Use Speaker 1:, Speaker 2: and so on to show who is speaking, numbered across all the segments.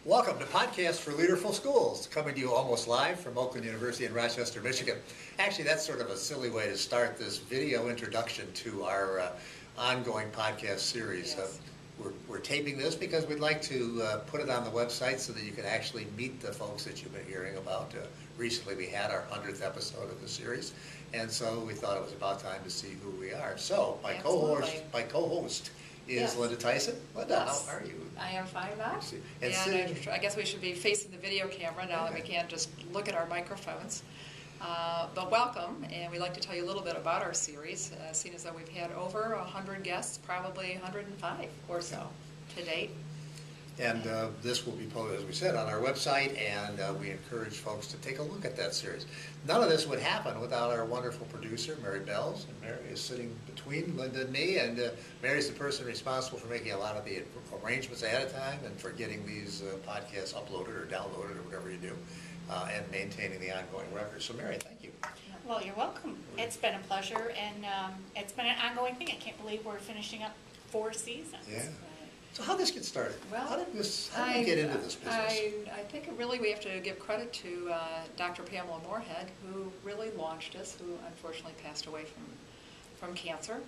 Speaker 1: Welcome to Podcast for Leaderful Schools, coming to you almost live from Oakland University in Rochester, Michigan. Actually, that's sort of a silly way to start this video introduction to our ongoing podcast series.
Speaker 2: Yes.
Speaker 1: We're taping this because we'd like to put it on the website so that you can actually meet the folks that you've been hearing about. Recently, we had our 100th episode of the series, and so we thought it was about time to see who we are. So, my co-host is
Speaker 2: Yes.
Speaker 1: Linda Tyson. Linda,
Speaker 2: Yes.
Speaker 1: how are you?
Speaker 2: I am fine now.
Speaker 1: And
Speaker 2: I guess we should be facing the video camera now that we can't just look at our microphones. But welcome, and we'd like to tell you a little bit about our series, seeing as though we've had over 100 guests, probably 105 or so to date.
Speaker 1: And this will be posted, as we said, on our website, and we encourage folks to take a look at that series. None of this would happen without our wonderful producer, Mary Belz. And Mary is sitting between Linda and me, and Mary's the person responsible for making a lot of the arrangements ahead of time and for getting these podcasts uploaded or downloaded or whatever you do, and maintaining the ongoing record. So, Mary, thank you.
Speaker 3: Well, you're welcome. It's been a pleasure, and it's been an ongoing thing. I can't believe we're finishing up 4 seasons.
Speaker 1: Yeah. So how did this get started?
Speaker 2: Well,
Speaker 1: how did we get into this business?
Speaker 2: I think really we have to give credit to Dr. Pamela Moorhead, who really launched us, who unfortunately passed away from cancer.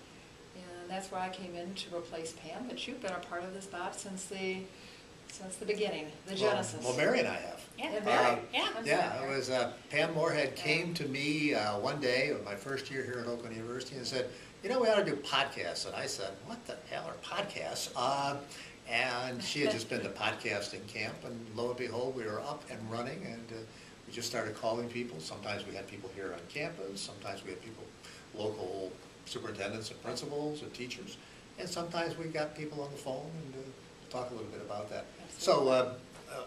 Speaker 2: And that's why I came in to replace Pam. But you've been a part of this, Bob, since the beginning, the genesis.
Speaker 1: Well, Mary and I have.
Speaker 3: Yeah,
Speaker 2: Mary.
Speaker 1: It was Pam Moorhead came to me one day of my first year here at Oakland University and said, you know, we ought to do podcasts. And I said, what the hell are podcasts? And she had just been to podcasting camp, and lo and behold, we were up and running, and we just started calling people. Sometimes we had people here on campus, sometimes we had people, local superintendents and principals and teachers, and sometimes we got people on the phone, and talk a little bit about that.
Speaker 2: Absolutely.
Speaker 1: So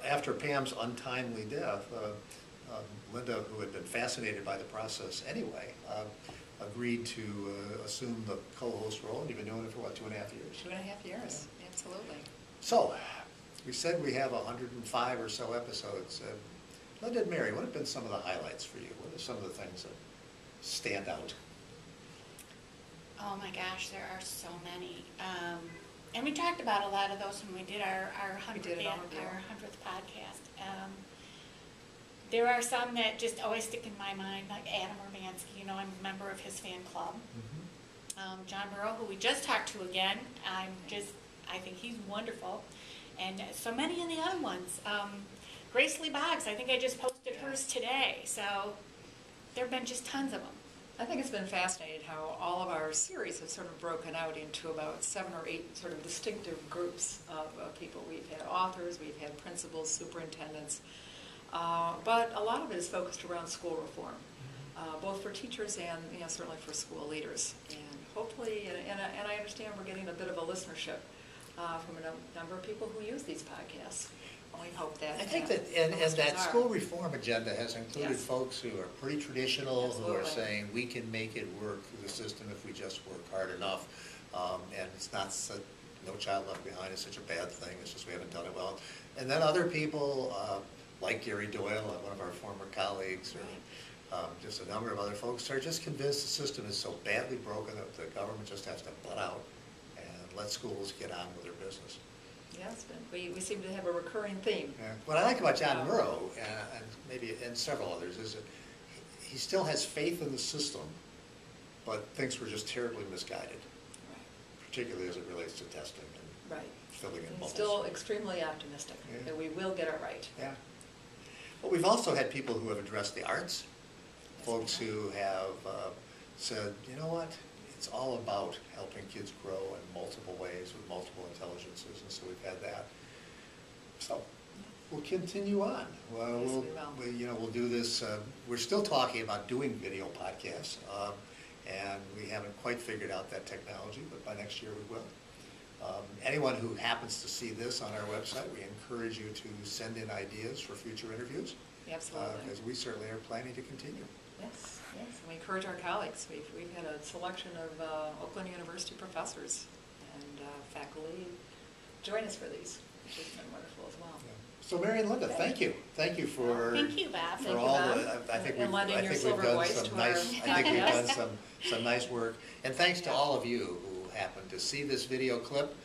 Speaker 1: after Pam's untimely death, Linda, who had been fascinated by the process anyway, agreed to assume the co-host role, and you've been doing it for, what, 2.5 years?
Speaker 2: 2.5 years, absolutely.
Speaker 1: So, we said we have 105 or so episodes. Linda and Mary, what have been some of the highlights for you? What are some of the things that stand out?
Speaker 3: Oh my gosh, there are so many. And we talked about a lot of those when we did our 100th podcast. There are some that just always stick in my mind, like Adam Urbanski. You know, I'm a member of his fan club.
Speaker 1: Mm-hmm.
Speaker 3: John Burrow, who we just talked to again, I think he's wonderful. And so many of the other ones. Grace Lee Boggs, I think I just posted hers today. So there have been just tons of them.
Speaker 2: I think it's been fascinating how all of our series have sort of broken out into about 7 or 8 sort of distinctive groups of people. We've had authors, we've had principals, superintendents, but a lot of it is focused around school reform, both for teachers and certainly for school leaders. And hopefully, and I understand we're getting a bit of a listenership from a number of people who use these podcasts. And we hope that.
Speaker 1: I think that, and that school reform agenda has included folks who are pretty traditional,
Speaker 2: Absolutely.
Speaker 1: who are saying we can make it work through the system if we just work hard enough. And it's not no child left behind is such a bad thing. It's just we haven't done it well. And then other people, like Gary Doyle, one of our former colleagues, or just a number of other folks, are just convinced the system is so badly broken that the government just has to butt out and let schools get on with their business.
Speaker 2: Yes, we seem to have a recurring theme.
Speaker 1: Yeah. What I like about John Murrow, and several others, is that he still has faith in the system, but thinks we're just terribly misguided,
Speaker 2: Right.
Speaker 1: particularly as it relates to testing and
Speaker 2: Right.
Speaker 1: filling in
Speaker 2: He's
Speaker 1: bubbles.
Speaker 2: still extremely optimistic that we will get it right.
Speaker 1: Yeah. But we've also had people who have addressed the arts, folks who have said, you know what, it's all about helping kids grow in multiple ways with multiple intelligences, and so we've had that. So we'll continue on. We'll do this. We're still talking about doing video podcasts, and we haven't quite figured out that technology, but by next year we will. Anyone who happens to see this on our website, we encourage you to send in ideas for future interviews.
Speaker 2: Absolutely.
Speaker 1: Because we certainly are planning to continue.
Speaker 2: Yes, yes. And we encourage our colleagues. We've had a selection of Oakland University professors and faculty join us for these, which has been wonderful as well.
Speaker 1: Yeah. So Mary and Linda, thank you. Thank you for
Speaker 3: Thank you, Bob.
Speaker 1: for all the. I think we've done some nice work. And thanks to all of you who happened to see this video clip.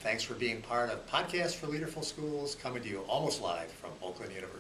Speaker 1: Thanks for being part of Podcast for Leaderful Schools, coming to you almost live from Oakland University.